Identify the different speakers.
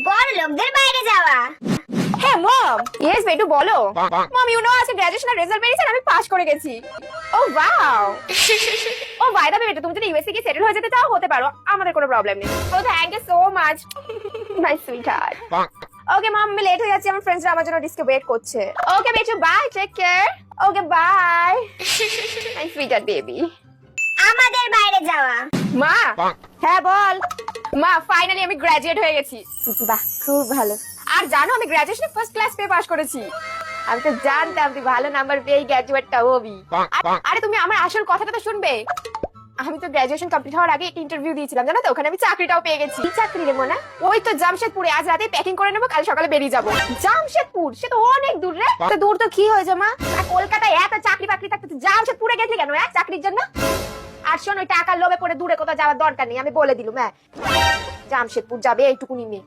Speaker 1: বড় লোকদের বাইরে যাওয়া।
Speaker 2: হ্যাঁ মম, ইয়েস বেটু বলো। মম ইউ নো আজকে গ্র্যাজুয়েশনের রেজাল্ট বেরিয়েছে আর আমি পাস করে গেছি। ও ওয়াও। ও বাই দ্য ওয়ে বেটু, তুমি যদি ইউএসএ গিয়ে সেটেল হয়ে যেতে চাও হতে পারো, আমাদের কোনো প্রবলেম নেই। ও thank you so much my sweetheart. Okay mom, আমি লেট হয়ে যাচ্ছি, আমার ফ্রেন্ডসরা আমার জন্য ডিস্কে ওয়েট করছে। ওকে বেটু bye, take care. Okay bye my sweetheart baby.
Speaker 1: আমাদের বাইরে যাওয়া।
Speaker 2: মা, হ্যাঁ বল। মা ফাইনালি আমি গ্র্যাজুয়েট হয়ে গেছি। বাহ খুব ভালো। আর জানো আমি গ্র্যাজুয়েশনে ফার্স্ট ক্লাস পেয়ে পাস করেছি। আমি তো জানতাম তুই ভালো নাম্বার পেয়ে গ্র্যাজুয়েটটা হবি। আরে তুমি আমার আসল কথাটা তো শুনবে। আমি তো গ্র্যাজুয়েশন কমপ্লিট হওয়ার আগে একটা ইন্টারভিউ দিয়েছিলাম, জানো তো? ওখানে আমি চাকরিটাও পেয়ে গেছি। কি চাকরি রে মোনা? ওই তো জামশেদপুরে, আজ রাতে প্যাকিং করে নেবো, কাল সকালে বেরিয়ে যাবো। জামশেদপুর সে তো অনেক দূর রে। তো দূর তো কি হয়েছে মা? আর কলকাতায় এত চাকরি বাকরি থাকতে তুই জামশেদপুরে গেছিলি কেন চাকরির জন্য? আর শোন, ওই টাকার লোভে পড়ে দূরে কোথাও যাওয়ার দরকার নেই, আমি বলে দিলুম। হ্যাঁ, জামশেদপুর যাবে এইটুকুনি মেয়ে।